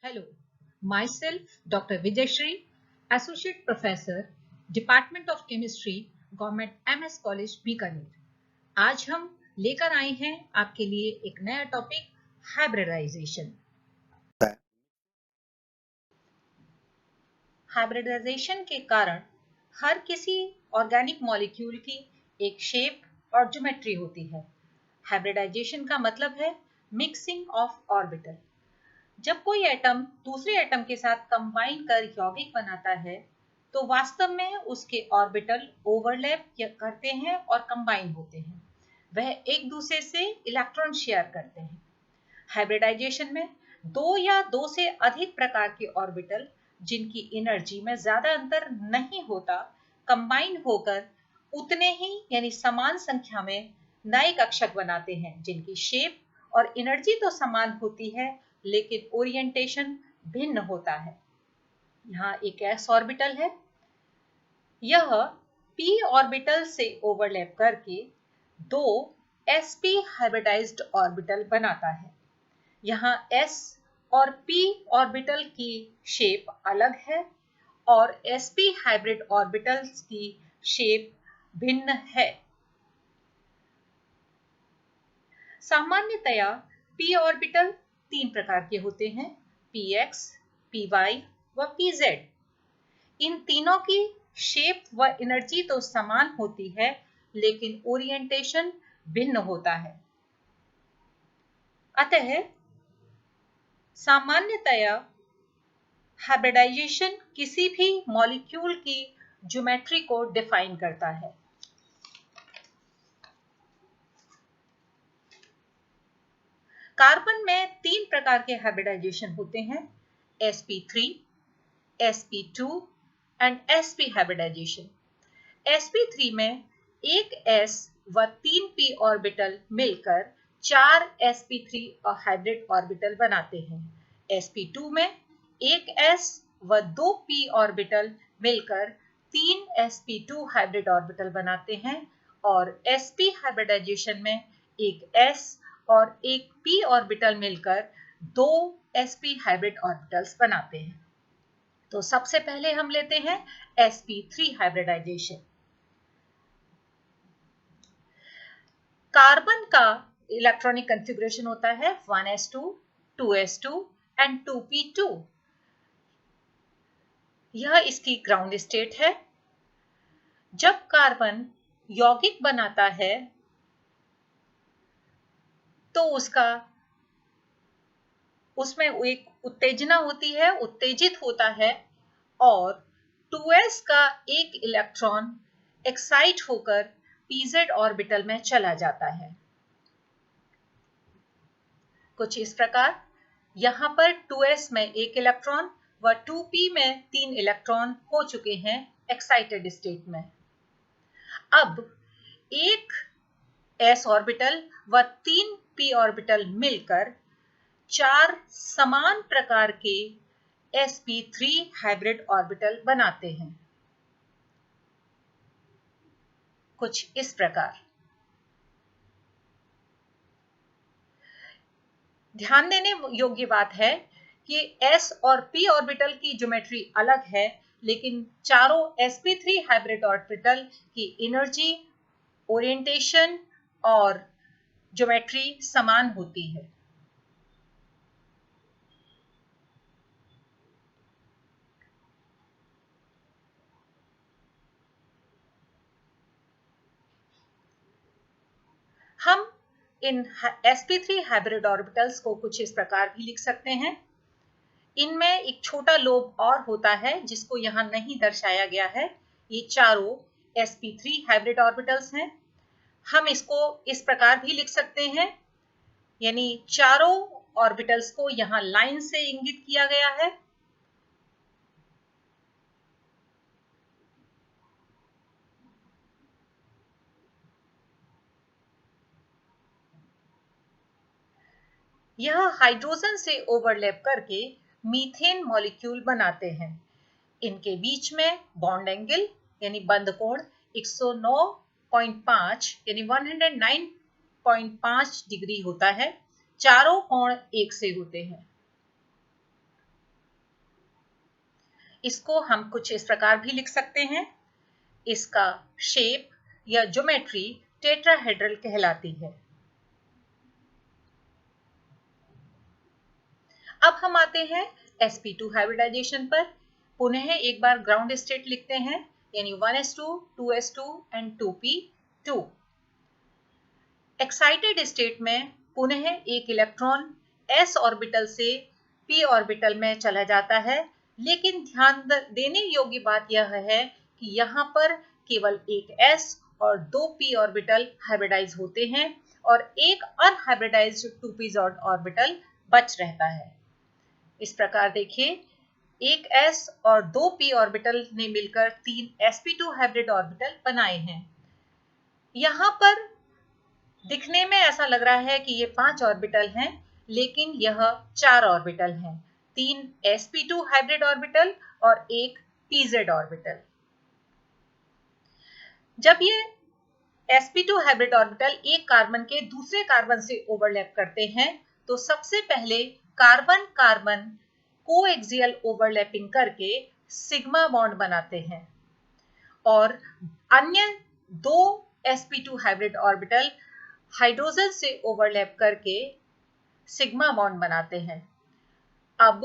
Hello, myself Dr. Vijayashree, Associate Professor, Department of Chemistry, Government MS College Bikaner. आज हम लेकर आए हैं आपके लिए एक नया टॉपिक हाइब्रिडाइजेशन। हाइब्रिडाइजेशन के कारण हर किसी ऑर्गेनिक मॉलिक्यूल की एक शेप और ज्योमेट्री होती है। हाइब्रिडाइजेशन का मतलब है मिक्सिंग ऑफ ऑर्बिटल। जब कोई एटम दूसरे एटम के साथ कंबाइन कर यौगिक बनाता है तो वास्तव में उसके ऑर्बिटल ओवरलैप करते हैं और कंबाइन होते हैं। वह एक दूसरे से इलेक्ट्रॉन शेयर करते हैं। हाइब्रिडाइजेशन में दो या दो से अधिक प्रकार के ऑर्बिटल जिनकी एनर्जी में ज्यादा अंतर नहीं होता कंबाइन होकर उतने ही यानी समान संख्या में नए कक्षक बनाते हैं जिनकी शेप और एनर्जी तो समान होती है लेकिन ओरिएंटेशन भिन्न होता है। यहाँ एक s ऑर्बिटल है, यह p ऑर्बिटल से ओवरलैप करके दो sp हाइब्रिडाइज्ड ऑर्बिटल बनाता है। यहाँ s और p ऑर्बिटल की शेप अलग है और sp हाइब्रिड ऑर्बिटल्स की शेप भिन्न है। सामान्यतया p ऑर्बिटल तीन प्रकार के होते हैं, px, py व pz। इन तीनों की शेप व एनर्जी तो समान होती है लेकिन ओरिएंटेशन भिन्न होता है। अतः सामान्यतया हाइब्रिडाइजेशन किसी भी मॉलिक्यूल की ज्योमेट्री को डिफाइन करता है। कार्बन में तीन प्रकार के हाइब्रिडाइजेशन होते हैं, sp3, sp2 and sp hybridisation. sp3 में एक s व 3 p ऑर्बिटल मिलकर 4 sp3 हाइब्रिड ऑर्बिटल बनाते हैं। sp2 में एक s व 2 p ऑर्बिटल मिलकर 3 sp2 हाइब्रिड ऑर्बिटल बनाते हैं और sp हाइब्रिडाइजेशन में एक s और एक p ऑर्बिटल मिलकर 2 sp हाइब्रिड ऑर्बिटल्स बनाते हैं। तो सबसे पहले हम लेते हैं sp3 हाइब्रिडाइजेशन। कार्बन का इलेक्ट्रॉनिक कॉन्फ़िगरेशन होता है 1s2, 2s2 एंड 2p2। यह इसकी ग्राउंड स्टेट है। जब कार्बन यौगिक बनाता है तो उसमें एक उत्तेजना होती है, उत्तेजित होता है और 2s का एक इलेक्ट्रॉन एक्साइट होकर pz ऑर्बिटल में चला जाता है। कुछ इस प्रकार यहाँ पर 2s में एक इलेक्ट्रॉन व 2p में 3 इलेक्ट्रॉन हो चुके हैं एक्साइटेड स्टेट में। अब एक s ऑर्बिटल व 3 p ऑर्बिटल मिलकर 4 समान प्रकार के sp3 हाइब्रिड ऑर्बिटल बनाते हैं। कुछ इस प्रकार। ध्यान देने योग्य बात है कि s और p ऑर्बिटल की ज्योमेट्री अलग है लेकिन चारों sp3 हाइब्रिड ऑर्बिटल की एनर्जी, ओरिएंटेशन और ज्योमेट्री समान होती है। हम इन sp3 हाइब्रिड ऑर्बिटल्स को कुछ इस प्रकार भी लिख सकते हैं। इनमें एक छोटा लोब और होता है जिसको यहाँ नहीं दर्शाया गया है। ये चारों sp3 हाइब्रिड ऑर्बिटल्स हैं। हम इसको इस प्रकार भी लिख सकते हैं, यानी चारों ऑर्बिटल्स को यहाँ लाइन से इंगित किया गया है। यह हाइड्रोजन से ओवरलैप करके मीथेन मॉलिक्यूल बनाते हैं। इनके बीच में बॉन्ड एंगल यानी बंध कोण 109.5 यानी 109.5 डिग्री होता है। चारों कोण एक से होते हैं। इसको हम कुछ इस प्रकार भी लिख सकते हैं। इसका शेप या ज्योमेट्री टेट्राहेड्रल कहलाती है। अब हम आते हैं sp2 हाइब्रिडाइजेशन पर। पुनः एक बार ग्राउंड स्टेट लिखते हैं, यानी 1s2, 2s2 and 2p2। Excited state में पुनः एक इलेक्ट्रॉन s ऑर्बिटल से p ऑर्बिटल में चला जाता है, लेकिन ध्यान देने योग्य बात यह है कि यहाँ पर केवल एक s और दो p ऑर्बिटल हाइब्रिडाइज होते हैं और एक अनहाइब्रिडाइज्ड 2p ऑर्बिटल बच रहता है। इस प्रकार देखिए, एक s और दो p ऑर्बिटल ने मिलकर तीन sp2 हाइब्रिड ऑर्बिटल बनाए हैं। यहाँ पर दिखने में ऐसा लग रहा है कि ये 5 ऑर्बिटल हैं, लेकिन यह 4 ऑर्बिटल हैं, 3 sp2 हाइब्रिड ऑर्बिटल और एक pz ऑर्बिटल। जब ये sp2 हाइब्रिड ऑर्बिटल एक कार्बन के दूसरे कार्बन से ओवरलैप करते हैं, तो सबसे पहले कार्बन कार्बन कोएक्सियल ओवरलैपिंग करके सिग्मा बॉन्ड बनाते हैं और अन्य दो sp2 हाइब्रिड ऑर्बिटल हाइड्रोजन से ओवरलैप करके सिग्मा बॉन्ड बनाते हैं। अब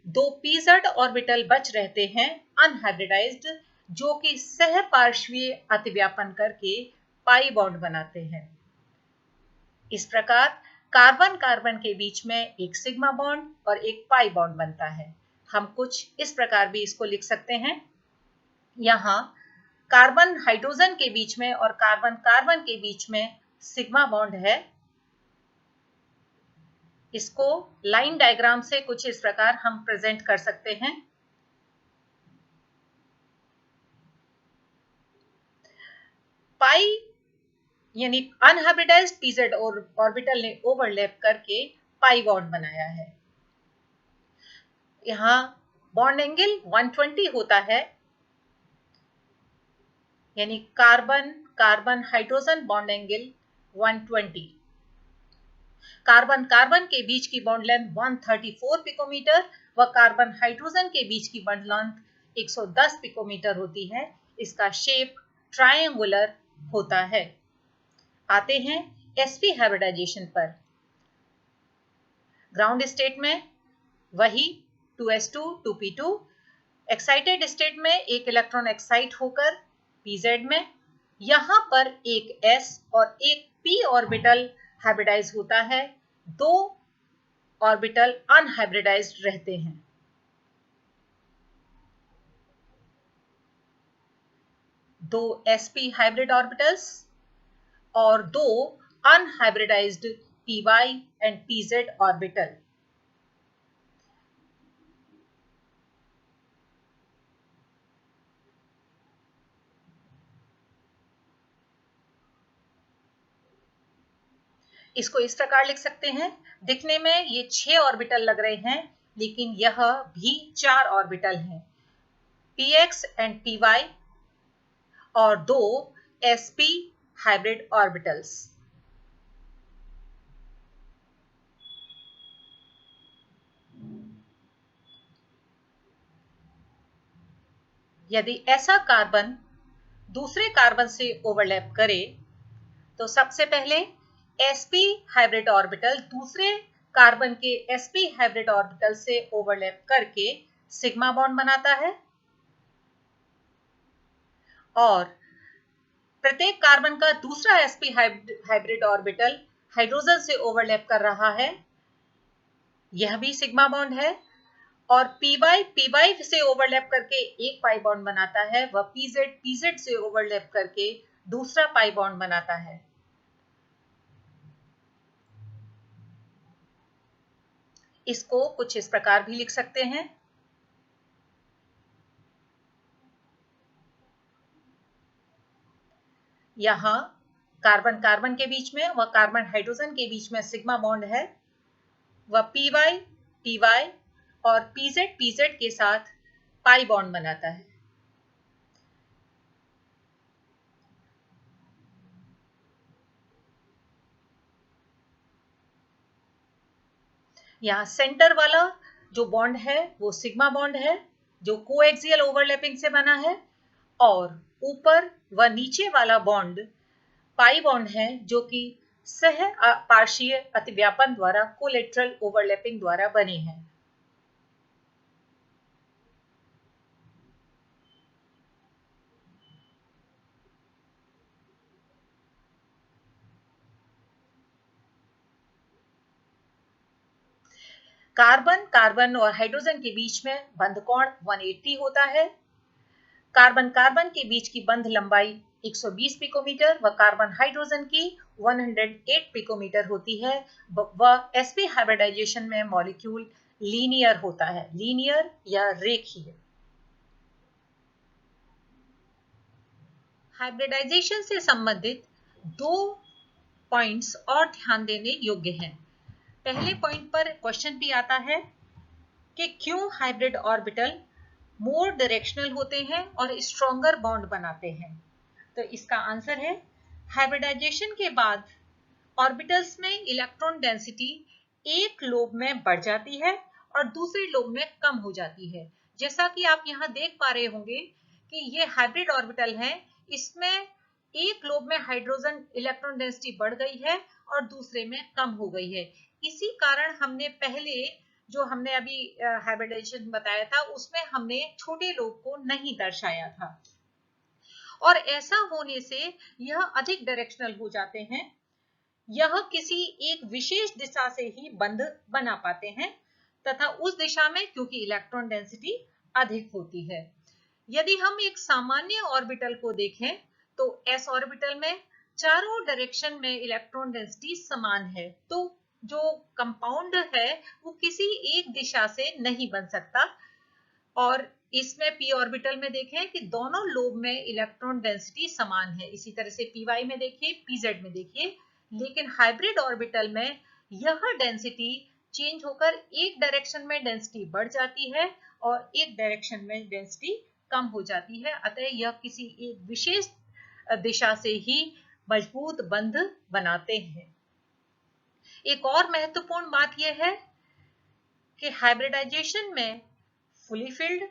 दो pz ऑर्बिटल बच रहते हैं अनहाइब्रिडाइज्ड, जो कि सहपार्श्वीय अतिव्यापन करके पाई बॉन्ड बनाते हैं। इस प्रकार कार्बन कार्बन के बीच में एक सिग्मा बॉन्ड और एक पाई बॉन्ड बनता है। हम कुछ इस प्रकार भी इसको लिख सकते हैं। यहाँ कार्बन हाइड्रोजन के बीच में और कार्बन कार्बन के बीच में सिग्मा बॉन्ड है। इसको लाइन डायग्राम से कुछ इस प्रकार हम प्रेजेंट कर सकते हैं। पाई यानी अनहाइब्रिडाइज्ड pz ऑर्बिटल ने ओवरलैप करके पाई बॉन्ड बनाया है। यहाँ बॉन्ड एंगल 120 होता है, यानी carbon carbon hydrogen bond angle 120। Carbon carbon के बीच की बॉन्ड लेंथ 134 पिकोमीटर व कार्बन हाइड्रोजन के बीच की बॉन्ड लेंथ 110 पिकोमीटर होती है। इसका शेप ट्रायंगुलर होता है। आते हैं sp हाइब्रिडाइजेशन पर। ग्राउंड स्टेट में वही 2s2 2p2, एक्साइटेड स्टेट में एक इलेक्ट्रॉन एक्साइट होकर pz में, यहाँ पर एक s और एक p ऑर्बिटल हाइब्रिडाइज होता है, दो ऑर्बिटल अनहाइब्रिडाइज्ड रहते हैं। दो sp हाइब्रिड ऑर्बिटल्स और दो unhybridised py and pz orbital. इसको इस प्रकार लिख सकते हैं। दिखने में ये 6 ऑर्बिटल लग रहे हैं, लेकिन यह भी 4 ऑर्बिटल हैं, px एंड py और दो sp हाइब्रिड ऑर्बिटल्स। यदि ऐसा कार्बन दूसरे कार्बन से ओवरलैप करे, तो सबसे पहले sp हाइब्रिड ऑर्बिटल दूसरे कार्बन के sp हाइब्रिड ऑर्बिटल से ओवरलैप करके सिग्मा बॉन्ड बनाता है और प्रत्येक कार्बन का दूसरा sp हाइब्रिड ऑर्बिटल हाइड्रोजन से ओवरलैप कर रहा है, यह भी सिग्मा बॉन्ड है। और py से ओवरलैप करके एक पाई बॉन्ड बनाता है, वह pz से ओवरलैप करके दूसरा पाई बॉन्ड बनाता है। इसको कुछ इस प्रकार भी लिख सकते हैं। यहाँ कार्बन कार्बन के बीच में व कार्बन हाइड्रोजन के बीच में सिग्मा बॉन्ड है, वह py और pz के साथ पाई बॉन्ड बनाता है। यहाँ सेंटर वाला जो बॉन्ड है वो सिग्मा बॉन्ड है जो कोएक्सियल ओवरलैपिंग से बना है, और ऊपर व नीचे वाला बॉन्ड पाई बॉन्ड है जो कि सह पार्शीय अतिव्यापन द्वारा कोलेटरल ओवरलैपिंग द्वारा बने हैं। कार्बन कार्बन और हाइड्रोजन के बीच में बंध कोण 180 होता है। कार्बन कार्बन के बीच की बंध लंबाई 120 पिकोमीटर व कार्बन हाइड्रोजन की 108 पिकोमीटर होती है। व sp हाइब्रिडाइजेशन में मॉलिक्यूल लीनियर होता है, लीनियर या रेखीय। हाइब्रिडाइजेशन से संबंधित 2 पॉइंट्स और ध्यान देने योग्य हैं। पहले पॉइंट पर क्वेश्चन भी आता है कि क्यों हाइब्रिड ऑर्बिटल मोर डायरेक्शनल होते हैं और स्ट्रॉन्गर बॉन्ड बनाते हैं। तो इसका आंसर है, हाइब्रिडाइजेशन के बाद ऑर्बिटल्स में इलेक्ट्रॉन डेंसिटी एक लोब में बढ़ जाती है और दूसरे लोब में कम हो जाती है। जैसा कि आप यहाँ देख पा रहे होंगे कि ये हाइब्रिड ऑर्बिटल है, इसमें एक लोब में हाइड्रोजन इलेक्ट्रॉन डेंसिटी बढ़ गई है और दूसरे में कम हो गई है। इसी कारण हमने पहले जो हमने अभी हाइब्रिडाइजेशन बताया था उसमें हमने छोटे लोब को नहीं दर्शाया था, और ऐसा होने से यह अधिक डायरेक्शनल हो जाते हैं। यह किसी एक विशेष दिशा से ही बंध बना पाते हैं तथा उस दिशा में क्योंकि इलेक्ट्रॉन डेंसिटी अधिक होती है। यदि हम एक सामान्य ऑर्बिटल को देखें तो s ऑर्बिटल में चारों डायरेक्शन में इलेक्ट्रॉन डेंसिटी समान है, तो जो कंपाउंड है वो किसी एक दिशा से नहीं बन सकता। और इसमें p ऑर्बिटल में देखें कि दोनों लोब में इलेक्ट्रॉन डेंसिटी समान है। इसी तरह से py में देखिए, pz में देखिए। लेकिन हाइब्रिड ऑर्बिटल में यह डेंसिटी चेंज होकर एक डायरेक्शन में डेंसिटी बढ़ जाती है और एक डायरेक्शन में डेंसिटी कम हो जाती है। अतः यह किसी एक विशेष दिशा से ही मजबूत बंध बनाते हैं। एक और महत्वपूर्ण बात यह है कि हाइब्रिडाइजेशन में फुली फिल्ड,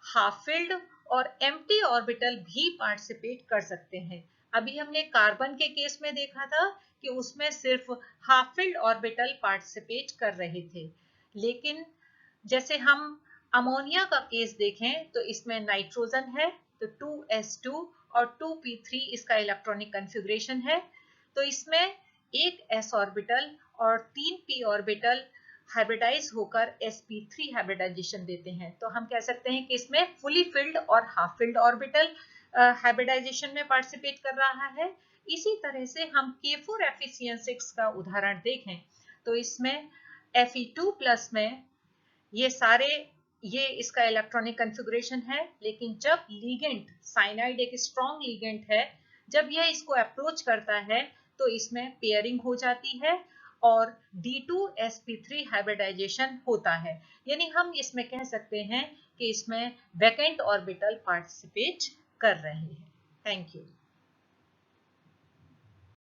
हाफ फिल्ड और एम्प्टी ऑर्बिटल भी पार्टिसिपेट कर सकते हैं। अभी हमने कार्बन के केस में देखा था कि उसमें सिर्फ हाफ फिल्ड ऑर्बिटल पार्टिसिपेट कर रहे थे, लेकिन जैसे हम अमोनिया का केस देखें तो इसमें नाइट्रोजन है तो 2s2 और 2p3 इसका इलेक्ट्रॉनिक कॉन्फ़िगरेशन है। तो इसमें एक s ऑर्बिटल और 3p ऑर्बिटल हाइब्रिडाइज होकर sp3 हाइब्रिडाइजेशन देते हैं। तो हम कह सकते हैं कि इसमें फुली फिल्ड और हाफ फिल्ड ऑर्बिटल हाइब्रिडाइजेशन में पार्टिसिपेट कर रहा है। इसी तरह से हम K4Fe6 का उदाहरण देखें तो इसमें Fe2+ में ये इसका इलेक्ट्रॉनिक कॉन्फ़िगरेशन है, लेकिन जब लिगेंड साइनाइड एक स्ट्रॉन्ग लिगेंड है, जब यह इसको अप्रोच करता है तो इसमें पेयरिंग हो जाती है और D2sp3 हाइब्रिडाइजेशन होता है। यानी हम इसमें कह सकते हैं कि इसमें वैकेंट ऑर्बिटल पार्टिसिपेट कर रहे हैं। Thank you.